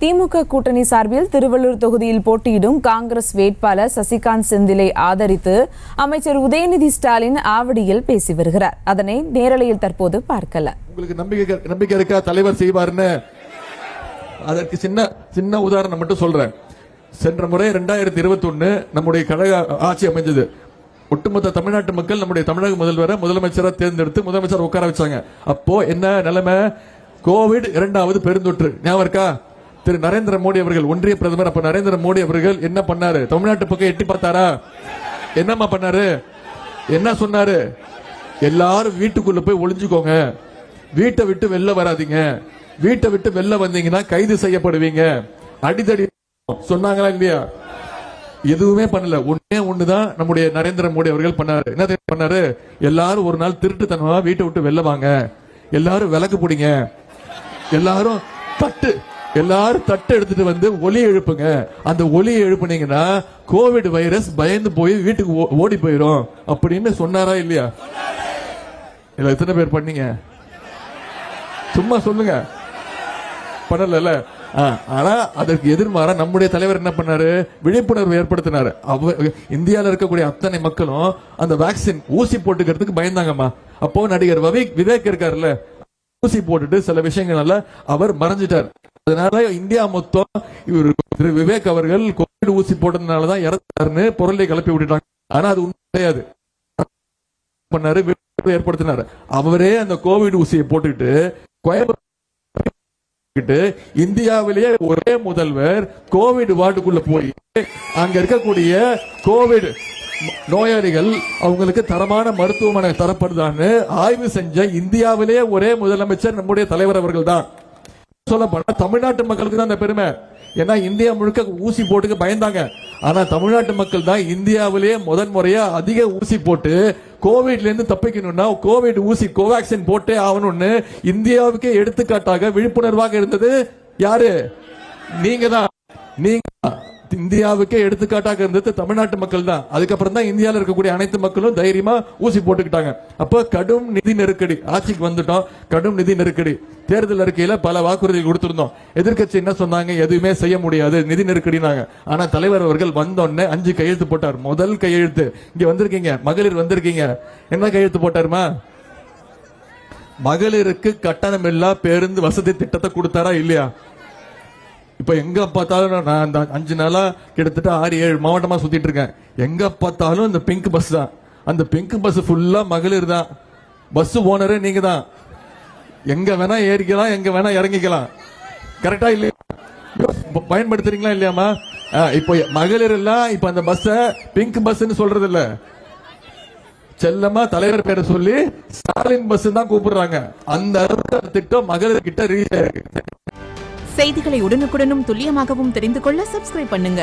திமுக கூட்டணி சார்பில் திருவள்ளூர் தொகுதியில் போட்டியிடும் காங்கிரஸ் வேட்பாளர் சசிகாந்த் செந்திலை ஆதரித்து அமைச்சர் உதயநிதி ஸ்டாலின் ஆவடியில் பேசி வருகிறார். அதனை நேரலையில் தற்போது பார்க்கலாம். உங்களுக்கு நம்பிக்கை இருக்கா தலைவர் செய்வார்னு? அதற்கு சின்ன உதாரணம் மட்டும் சொல்றேன். சென்ற முறை 2021 நம்முடைய கழக ஆட்சி அமைஞ்சது. ஒட்டுமொத்த தமிழ்நாட்டு மக்கள் நம்முடைய தமிழக முதலமைச்சராக தேர்ந்தெடுத்து முதலமைச்சர் உட்கார வச்சாங்க. அப்போ என்ன நிலைமை? கோவிட் 2வது பெருந்தொற்று. ஞாபகம் இருக்கா? திரு நரேந்திர மோடி அவர்கள், ஒன்றிய பிரதமர் அப்ப நரேந்திர மோடி அவர்கள் என்ன பண்ணாரு? தமிழ்நாட்டு பக்கம் எட்டி பார்த்தாரா? என்னமா பண்ணாரு? என்ன சொன்னாரு? எல்லாரும் வீட்டுக்குள்ள போய் ஒளிஞ்சுக்கோங்க, வீட்டை விட்டு வெளில வராதீங்க, வீட்டை விட்டு வெளில வந்தீங்கன்னா கைது செய்யப்படுவீங்க, அடிதடி சொன்னாங்களா இல்லையா? எதுவுமே பண்ணல. ஒண்ணுதான் நம்முடைய நரேந்திர மோடி அவர்கள் பண்ணாரு. என்ன பண்ணாரு? எல்லாரும் ஒரு நாள் திருட்டுத்தனமா வீட்டை விட்டு வெளில வாங்க, எல்லாரும் விளக்கு பிடிங்க, எல்லாரும் தட்டு எடுத்துட்டு வந்து ஒலியை எழுப்புங்க. அந்த ஒலியை எழுப்புனீங்கன்னா கோவிட் வைரஸ் பயந்து போய் வீட்டுக்கு ஓடி போயிடும் அப்படின்னு சொன்னாரா இல்லையா? எத்தனை பேர் பண்ணீங்க? சும்மா சொல்லுங்க. பண்ணல. ஆனா அதற்கு எதிர்மாறா நம்முடைய தலைவர் என்ன பண்ணாரு? விழிப்புணர்வு ஏற்படுத்தினாரு. இந்தியாவில் இருக்கக்கூடிய அத்தனை மக்களும் அந்த வேக்சின் ஊசி போட்டுக்கிறதுக்கு பயந்தாங்கம்மா. அப்போ நடிகர் விவேக் இருக்காருல்ல, ஊசி போட்டுட்டு சில விஷயங்கள்ல அவர் மறைஞ்சிட்டார். அதனால இந்தியா மொத்தம் திரு விவேக் அவர்கள் கோவிட் ஊசி போட்டதுனாலதான் இறந்தாருன்னு பொருளை கிளப்பி விட்டுட்டாங்க. ஆனா அது உண்மை கிடையாது. பண்ணாரு, ஏற்படுத்தினாரு. அவரே அந்த கோவிட் ஊசியை போட்டுக்கிட்டு இந்தியாவிலேயே ஒரே முதல்வர் கோவிட் வார்டுக்குள்ள போய் அங்க இருக்கக்கூடிய கோவிட் நோயாளிகள் அவங்களுக்கு தரமான மருத்துவமனை தரப்படுதான்னு ஆய்வு செஞ்ச இந்தியாவிலேயே ஒரே முதலமைச்சர் நம்முடைய தலைவர் அவர்கள் தான். சொல்ல போனா தமிழ்நாட்டு மக்களுக்கு தான் அந்த பெருமை. ஏன்னா இந்தியா முழுக்க ஊசி போட்டுக்கு பயந்தாங்க. ஆனா தமிழ்நாட்டு மக்கள் தான் இந்தியாவிலேயே முதன்முறையா அதிக ஊசி போட்டு கோவிட்ல இருந்து தப்பிக்கணும்னா கோவிட் ஊசி கோவேக்சின் போட்டே ஆகணும்னு இந்தியாவுக்கே எடுத்துக்காட்டாக விழிப்புணர்வாக இருந்தது யாரு? நீங்க தான். இந்தியாவுக்கே எடுத்துக்காட்டாக இருந்தது தமிழ்நாட்டு மக்கள் தான். அதுக்கப்புறம் தான் இந்தியாவில் இருக்கக்கூடிய அனைத்து மக்களும் தைரியமா ஊசி போட்டுக்கிட்டாங்க. அப்ப கடும் நிதி நெருக்கடி, ஆட்சிக்கு வந்துட்டோம், கடும் நிதி நெருக்கடி. தேர்தல் அறிக்கையில பல வாக்குறுதிகள் கொடுத்திருந்தோம். எதிர்கட்சி என்ன சொன்னாங்க? எதுவுமே செய்ய முடியாது, நிதி நெருக்கடினாங்க. ஆனா தலைவர் அவர்கள் வந்தோடனே 5 கையெழுத்து போட்டார். முதல் கையெழுத்து இங்க வந்திருக்கீங்க, மகளிர் வந்திருக்கீங்க, என்ன கையெழுத்து போட்டாருமா? மகளிருக்கு கட்டணம் இல்லா பேருந்து வசதி திட்டத்தை கொடுத்தாரா இல்லையா? இப்ப எங்க பார்த்தாலும் நான் அந்த 5 நாளா கிட்டத்தட்ட 6-7 மாவட்டமா சுத்திட்டு இருக்கேன். எங்க பார்த்தாலும் இந்த பிங்க் பஸ் தான். அந்த பிங்க் பஸ் ஃபுல்லா மகளிர் தான். பஸ் ஓனரே நீங்க தான். எங்க வேணா ஏறிக்கலாம், எங்க வேணா இறங்கிக்கலாம். கரெக்டா இல்லையா? பயன்படுத்துறீங்களா இல்லையாமா? இப்போ மகளிர் எல்லாம் இப்ப அந்த பஸ் பிங்க் பஸ் சொல்றது இல்ல, செல்லமா தலைவர் பேரை சொல்லி ஸ்டாலின் பஸ் தான் கூப்பிடுறாங்க. அந்த அளவுக்கு திட்டம் மகளிர் கிட்ட ரீச் ஆயிருக்கு. செய்திகளை உடனுக்குடனும் துல்லியமாகவும் தெரிந்து கொள்ள சப்ஸ்கிரைப் பண்ணுங்க.